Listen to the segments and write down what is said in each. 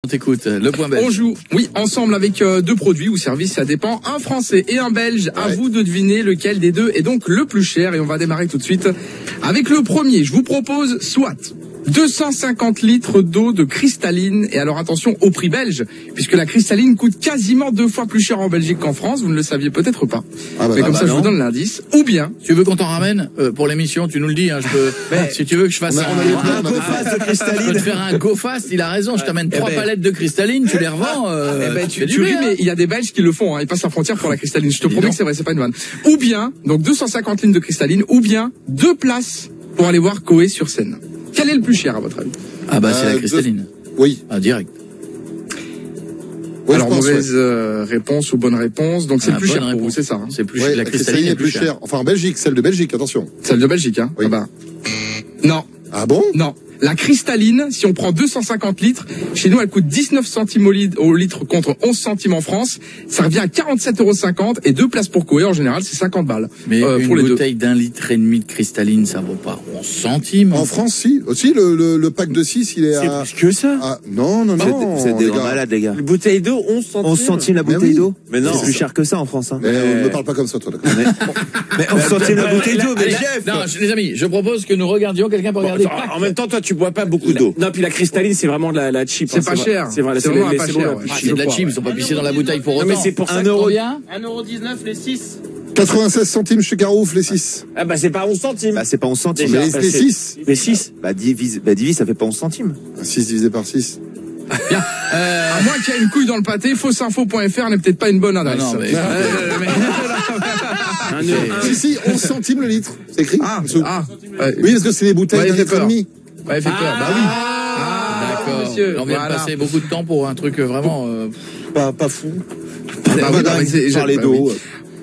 t'écoute, le point belge. On joue, oui, ensemble avec deux produits ou services, ça dépend. Un français et un belge. À vous de deviner lequel des deux est donc le plus cher. Et on va démarrer tout de suite avec le premier. Je vous propose soit 250 litres d'eau de cristalline. Et alors attention au prix belge, puisque la cristalline coûte quasiment 2 fois plus cher en Belgique qu'en France. Vous ne le saviez peut-être pas. Mais comme ça, je vous donne l'indice. Ou bien... Tu veux qu'on t'en ramène pour l'émission? Tu nous le dis. Hein, si tu veux que je fasse un go-fast de cristalline. Je peux te faire un go-fast, il a raison. Je t'amène 3 palettes de cristalline, tu les revends. Tu ris, mais il y a des Belges qui le font. Hein. Ils passent la frontière pour la cristalline. Je te promets que c'est vrai, c'est pas une vanne. Ou bien, donc 250 litres de cristalline, ou bien 2 places pour aller voir Koé sur scène. Quel est le plus cher à votre avis? Ah bah c'est la cristalline. Oui. Ah, direct. Ouais, alors mauvaise réponse ou bonne réponse. Donc c'est plus cher pour vous, c'est ça. Hein. C'est plus cher. La cristalline est plus chère. Enfin en Belgique, celle de Belgique, attention. Celle de Belgique, hein. Oui. Ah bah. Non. Ah bon? Non. La cristalline, si on prend 250 litres, chez nous, elle coûte 19 centimes au litre contre 11 centimes en France. Ça revient à 47,50 € et 2 places pour Koé. En général, c'est 50 balles. Mais pour une les bouteille d'1,5 litre de cristalline, ça vaut pas 11 centimes. En France, si. Aussi, le pack de 6, il est à... C'est plus que ça. Ah, non. Vous êtes des les grands gars. malades, les gars. Une bouteille d'eau, 11 centimes. 11 centimes la Mais bouteille oui. d'eau. Mais non. C'est plus cher que ça en France. Hein. Mais ne me parle pas comme ça, toi, d'accord. Mais 11 centimes la bouteille d'eau, mais Allez, Jeff. non, les amis, je propose que nous regardions. Quelqu'un peut regarder. En même temps, toi, tu bois pas beaucoup d'eau. Non, puis la cristalline, c'est vraiment de la cheap. C'est pas cher. C'est vrai, C'est vraiment pas cher, ouais. C'est de la cheap, ils sont pas pissés dans la bouteille pour autant. mais c'est pour ça. 1 euro bien. 1,19 € les 6. 96 centimes chez Carouf, les 6. Ah bah c'est pas 11 centimes. Bah c'est pas 11 centimes. Déjà, Mais les 6. Les 6. Bah divise, ça fait pas 11 centimes. 6 divisé par 6. Bien. À moins qu'il y ait une couille dans le pâté, faussinfo.fr n'est peut-être pas une bonne adresse. Non, mais... Si, 11 centimes le litre. C'est écrit. Ouais. Oui, parce que c'est les bouteilles Ouais, d'un fait litre et peur. demi. Ouais, fait peur. Bah oui. D'accord. monsieur. On vient de passer beaucoup de temps pour un truc vraiment... Pas fou. Bah oui, bah, Parler bah d'eau. oui.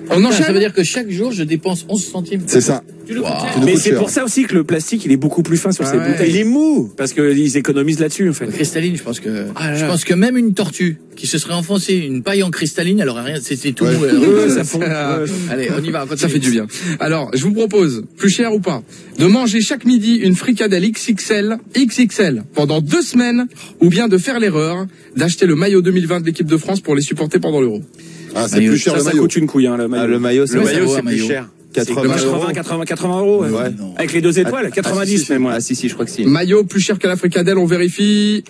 On Ça enchaîne. veut dire que chaque jour, je dépense 11 centimes. C'est ça. Wow. Mais coûte c'est cher. pour ça aussi que le plastique, il est beaucoup plus fin sur ces ouais. bouteilles. Il est mou. Parce qu'ils économisent là-dessus, en fait. La cristalline, je pense que même une tortue qui se serait enfoncée une paille en cristalline, elle aurait rien, c'était tout. Ouais. Ça fond. Allez, on y va. Ça fait du bien. Alors, je vous propose, plus cher ou pas, de manger chaque midi une fricadelle XXL pendant 2 semaines, ou bien de faire l'erreur d'acheter le maillot 2020 de l'équipe de France pour les supporter pendant l'Euro. Ah, c'est Maillot. plus cher le Ça maillot. coûte une couille, hein, le maillot. Le maillot, Le maillot, c'est un plus maillot. cher. C'est 80 euros. 80 euros. Ouais. Ouais. Non. Avec les 2 étoiles, 90 même, ouais. Ah si, je crois que si. Maillot plus cher que la fricadelle, on vérifie.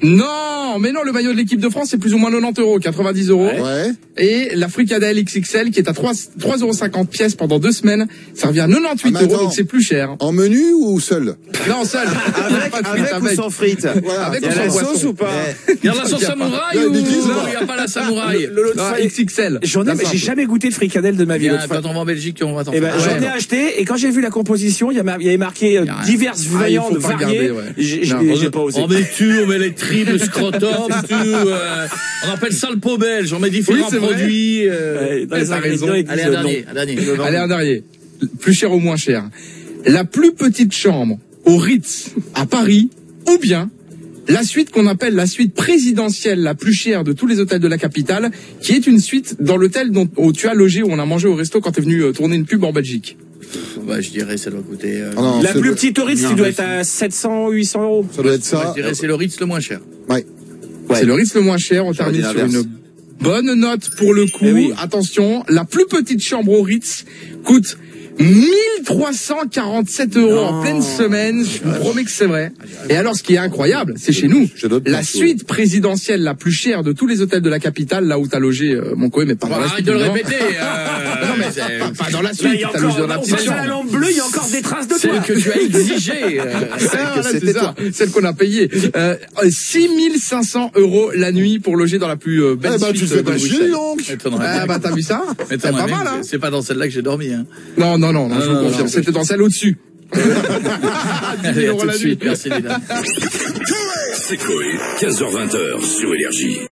Non, mais non, le maillot de l'équipe de France, c'est plus ou moins 90 €, 90 €. Ouais. Et la fricadelle XXL, qui est à 3,50 € pièces pendant 2 semaines, ça revient à 98 Ah, mais €, attends. donc c'est plus cher. En menu ou seul? Non, seul. Pas de frites, Avec ou sans frites. Voilà. Avec Il y ou a sans la boisson. sauce ou pas? Il y a la sauce samouraï Il y a ou des guises, non, là. il n'y a pas la samouraï. L'autre Non, fois, XXL. J'en ai, mais j'ai jamais goûté de fricadelle de ma vie. Viens, l'autre fois. quand on va en Belgique, on va t'en Eh ben, faire. j'en ai acheté, et quand j'ai vu la composition, il y avait marqué diverses Ah, il faut viandes pas variées. regarder, ouais. J'ai pas osé. On met on met les tripes, le scrotum, on appelle ça le pot belge, on met différents Oui, c'est vrai. produits. Dans les t'as raison. ingrédients, ils Allez, disent un non. dernier. Allez, un dernier. Plus cher ou moins cher. La plus petite chambre au Ritz à Paris, ou bien la suite qu'on appelle la suite présidentielle la plus chère de tous les hôtels de la capitale, qui est une suite dans l'hôtel où tu as logé, où on a mangé au resto quand t'es venu tourner une pub en Belgique. Bah, je dirais, ça doit coûter. Ah non, La c'est plus le- petite au Ritz, Non, tu dois mais être à 700 ou 800 euros. Ça doit être Moi, ça. je dirais, c'est le Ritz le moins cher. Ouais. C'est le Ritz le moins cher. On termine dit sur l'inverse. une bonne note pour le coup. Eh oui. Attention, la plus petite chambre au Ritz coûte 1347 € en pleine semaine. Je vous promets que c'est vrai. Et alors, ce qui est incroyable, c'est chez nous, Je donne la pas, suite présidentielle la plus chère de tous les hôtels de la capitale, là où t'as logé mon Koé, mais pas dans la Arrête suite. de le évidemment. répéter. Non, mais pas dans la Là, suite. il y a T'as logé dans la on petite passe à la chambre. lampe bleue, il y a encore des traces de toi. Celle que tu as exigée. Voilà, c'est ça, celle qu'on a payée. 6500 € la nuit pour loger dans la plus belle Eh ben, suite tu te fais de pas chier, Bruxelles. donc. Ah bah t'as vu ça? C'est pas mal, hein? C'est pas dans celle-là que j'ai dormi. Hein. Non, je vous non, confirme. non. C'était dans celle au-dessus. 10 Allez, 000 à € tout de la nuit. suite. Merci, les gars. C'est Koé, 15h-20h sur Énergie.